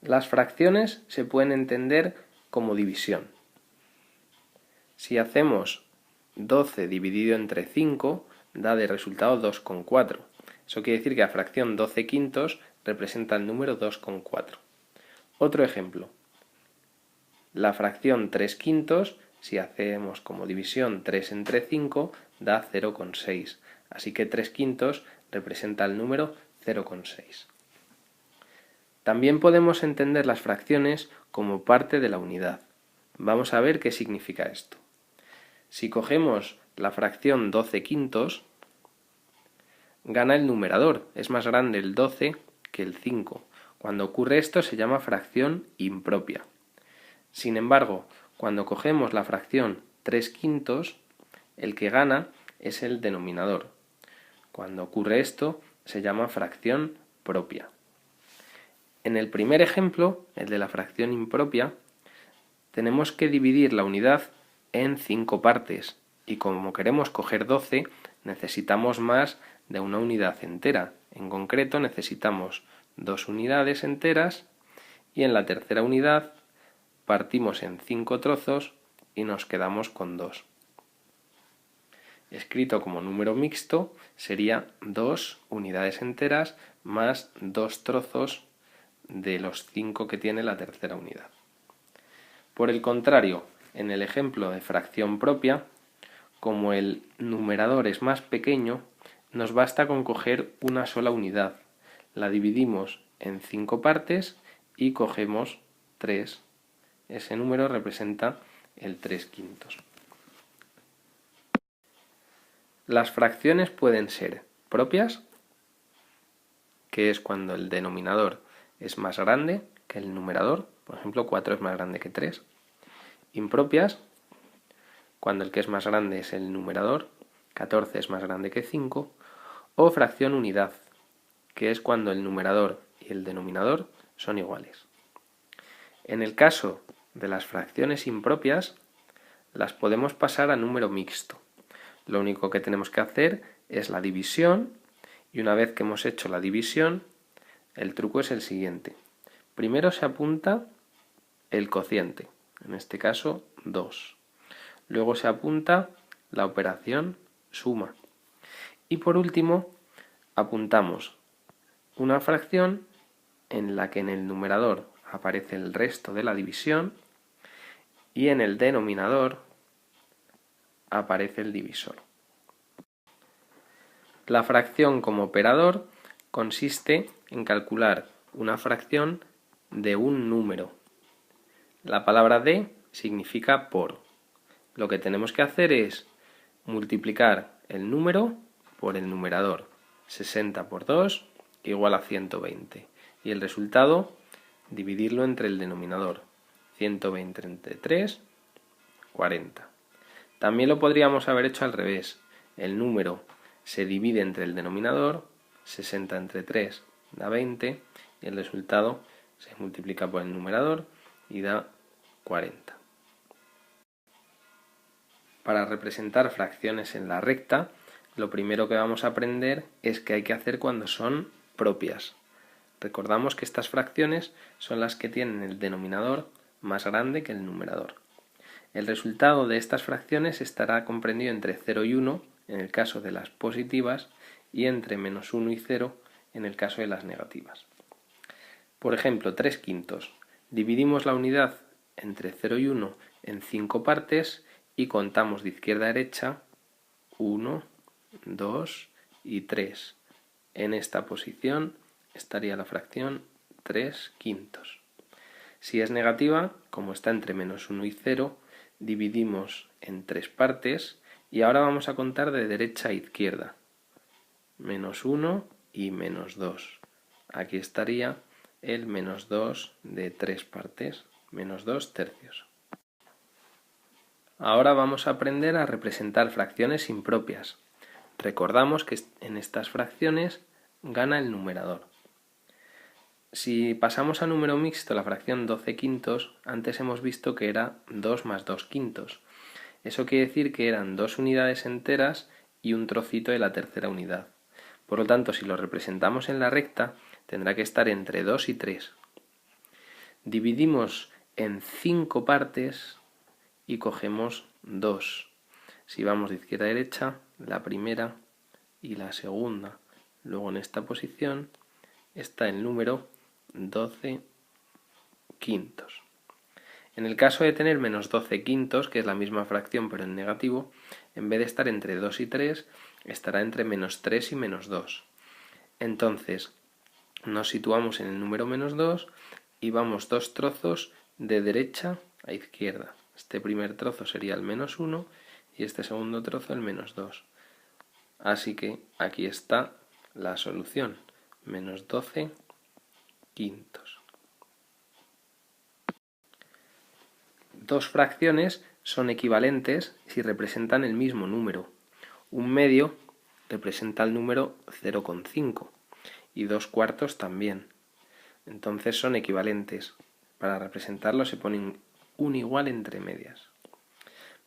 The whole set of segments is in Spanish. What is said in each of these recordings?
Las fracciones se pueden entender como división. Si hacemos 12 dividido entre 5, da de resultado 2,4. Eso quiere decir que la fracción 12 quintos representa el número 2,4. Otro ejemplo. La fracción 3 quintos, si hacemos como división 3 entre 5, da 0,6. Así que 3 quintos representa el número 0,6. También podemos entender las fracciones como parte de la unidad. Vamos a ver qué significa esto. Si cogemos la fracción 12 quintos, gana el numerador, es más grande el 12 que el 5. Cuando ocurre esto se llama fracción impropia. Sin embargo, cuando cogemos la fracción 3 quintos, el que gana es el denominador. Cuando ocurre esto se llama fracción propia. En el primer ejemplo, el de la fracción impropia, tenemos que dividir la unidad en 5 partes y como queremos coger 12, necesitamos más de una unidad entera. En concreto necesitamos 2 unidades enteras y en la tercera unidad partimos en 5 trozos y nos quedamos con 2. Escrito como número mixto sería 2 unidades enteras más 2 trozos de los 5 que tiene la tercera unidad. Por el contrario, en el ejemplo de fracción propia, como el numerador es más pequeño, nos basta con coger una sola unidad. La dividimos en 5 partes y cogemos 3. Ese número representa el 3 quintos. Las fracciones pueden ser propias, que es cuando el denominador es más grande que el numerador, por ejemplo 4 es más grande que 3. Impropias, cuando el que es más grande es el numerador, 14 es más grande que 5. O fracción unidad, que es cuando el numerador y el denominador son iguales. En el caso de las fracciones impropias, las podemos pasar a número mixto. Lo único que tenemos que hacer es la división, y una vez que hemos hecho la división, el truco es el siguiente. Primero se apunta el cociente, en este caso 2. Luego se apunta la operación suma. Y por último, apuntamos una fracción en la que en el numerador aparece el resto de la división y en el denominador aparece el divisor. La fracción como operador consiste en calcular una fracción de un número. La palabra de significa por. Lo que tenemos que hacer es multiplicar el número por el numerador. 60 por 2 igual a 120. Y el resultado, dividirlo entre el denominador. 120 entre 3, 40. También lo podríamos haber hecho al revés. El número se divide entre el denominador, 60 entre 3 da 20, y el resultado se multiplica por el numerador y da 40. Para representar fracciones en la recta, lo primero que vamos a aprender es qué hay que hacer cuando son propias. Recordamos que estas fracciones son las que tienen el denominador más grande que el numerador. El resultado de estas fracciones estará comprendido entre 0 y 1 en el caso de las positivas y entre menos 1 y 0 en el caso de las negativas. Por ejemplo, 3 quintos. Dividimos la unidad entre 0 y 1 en 5 partes y contamos de izquierda a derecha 1, 2 y 3. En esta posición estaría la fracción 3 quintos. Si es negativa, como está entre menos 1 y 0, dividimos en 3 partes y ahora vamos a contar de derecha a izquierda. Menos 1 y menos 2. Aquí estaría el menos 2 de 3 partes, menos 2 tercios. Ahora vamos a aprender a representar fracciones impropias. Recordamos que en estas fracciones gana el numerador. Si pasamos a número mixto la fracción 12 quintos, antes hemos visto que era 2 más 2 quintos. Eso quiere decir que eran 2 unidades enteras y un trocito de la tercera unidad. Por lo tanto, si lo representamos en la recta, tendrá que estar entre 2 y 3. Dividimos en 5 partes y cogemos 2. Si vamos de izquierda a derecha, la primera y la segunda. Luego en esta posición está el número 12 quintos. En el caso de tener menos 12 quintos, que es la misma fracción pero en negativo, en vez de estar entre 2 y 3, estará entre menos 3 y menos 2. Entonces, nos situamos en el número menos 2 y vamos 2 trozos de derecha a izquierda. Este primer trozo sería el menos 1 y este segundo trozo el menos 2. Así que aquí está la solución, menos 12 quintos. Dos fracciones son equivalentes si representan el mismo número. Un medio representa el número 0,5 y 2 cuartos también. Entonces son equivalentes. Para representarlo se pone un igual entre medias.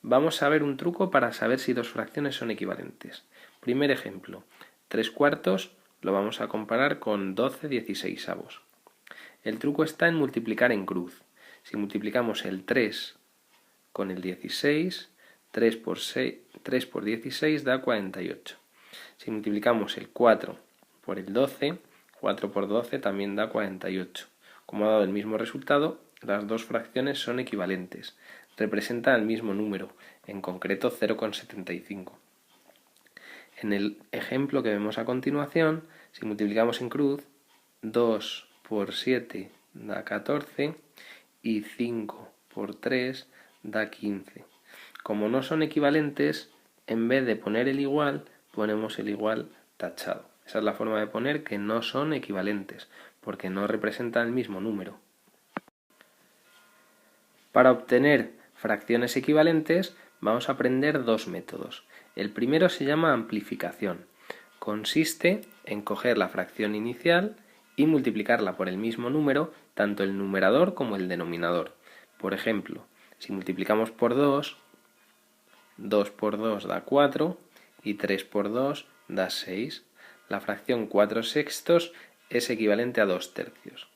Vamos a ver un truco para saber si dos fracciones son equivalentes. Primer ejemplo, 3 cuartos lo vamos a comparar con 12 dieciseisavos. El truco está en multiplicar en cruz. Si multiplicamos el 3 con el 16, 3 por 16 da 48. Si multiplicamos el 4 por el 12, 4 por 12 también da 48. Como ha dado el mismo resultado, las dos fracciones son equivalentes. Representan el mismo número, en concreto 0,75. En el ejemplo que vemos a continuación, si multiplicamos en cruz, 2 por 7 da 14 y 5 por 3 da 15. Como no son equivalentes, en vez de poner el igual, ponemos el igual tachado. Esa es la forma de poner que no son equivalentes, porque no representan el mismo número. Para obtener fracciones equivalentes, vamos a aprender dos métodos. El primero se llama amplificación. Consiste en coger la fracción inicial y multiplicarla por el mismo número, tanto el numerador como el denominador. Por ejemplo, si multiplicamos por 2, 2 por 2 da 4 y 3 por 2 da 6. La fracción 4 sextos es equivalente a 2 tercios.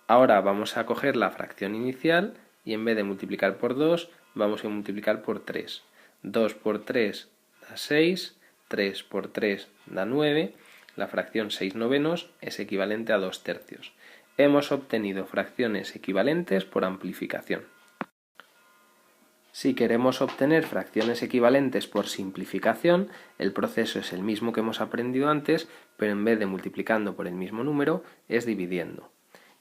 Ahora vamos a coger la fracción inicial y en vez de multiplicar por 2, vamos a multiplicar por 3. 2 por 3 da 6, 3 por 3 da 9, la fracción 6 novenos es equivalente a 2 tercios. Hemos obtenido fracciones equivalentes por amplificación. Si queremos obtener fracciones equivalentes por simplificación, el proceso es el mismo que hemos aprendido antes, pero en vez de multiplicando por el mismo número, es dividiendo.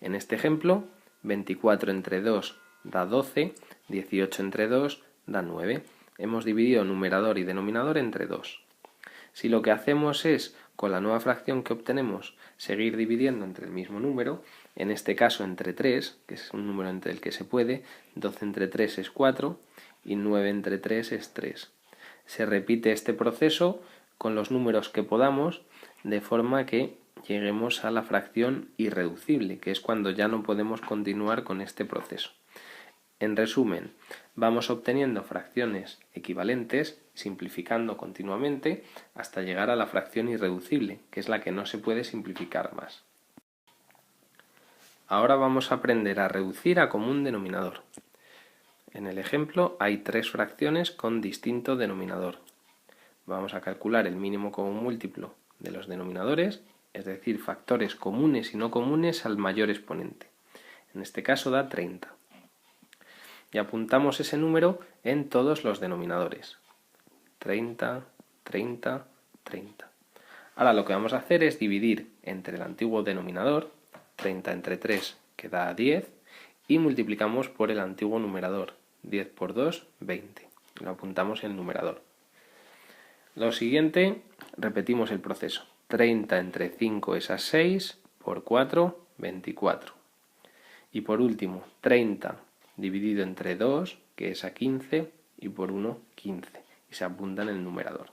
En este ejemplo, 24 entre 2 da 12, 18 entre 2 da 9. Hemos dividido numerador y denominador entre 2. Si lo que hacemos es, con la nueva fracción que obtenemos, seguir dividiendo entre el mismo número, en este caso entre 3, que es un número entre el que se puede, 12 entre 3 es 4 y 9 entre 3 es 3. Se repite este proceso con los números que podamos, de forma que lleguemos a la fracción irreducible, que es cuando ya no podemos continuar con este proceso. En resumen, vamos obteniendo fracciones equivalentes, simplificando continuamente, hasta llegar a la fracción irreducible, que es la que no se puede simplificar más. Ahora vamos a aprender a reducir a común denominador. En el ejemplo hay 3 fracciones con distinto denominador. Vamos a calcular el mínimo común múltiplo de los denominadores, es decir, factores comunes y no comunes al mayor exponente. En este caso da 30. Y apuntamos ese número en todos los denominadores. 30, 30, 30. Ahora lo que vamos a hacer es dividir entre el antiguo denominador, 30 entre 3 que da 10, y multiplicamos por el antiguo numerador, 10 por 2, 20. Lo apuntamos en el numerador. Lo siguiente, repetimos el proceso. 30 entre 5 es a 6, por 4, 24. Y por último, 30 dividido entre 2, que es a 15, y por 1, 15. Y se apunta en el numerador.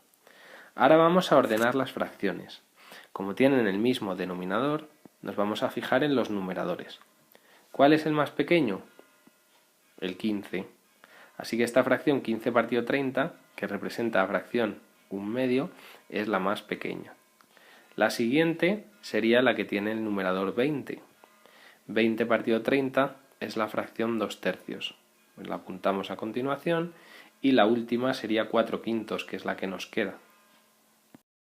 Ahora vamos a ordenar las fracciones. Como tienen el mismo denominador, nos vamos a fijar en los numeradores. ¿Cuál es el más pequeño? El 15. Así que esta fracción 15 partido 30, que representa la fracción 1/2, es la más pequeña. La siguiente sería la que tiene el numerador 20. 20 partido 30 es la fracción 2/3. Pues la apuntamos a continuación y la última sería 4/5, que es la que nos queda.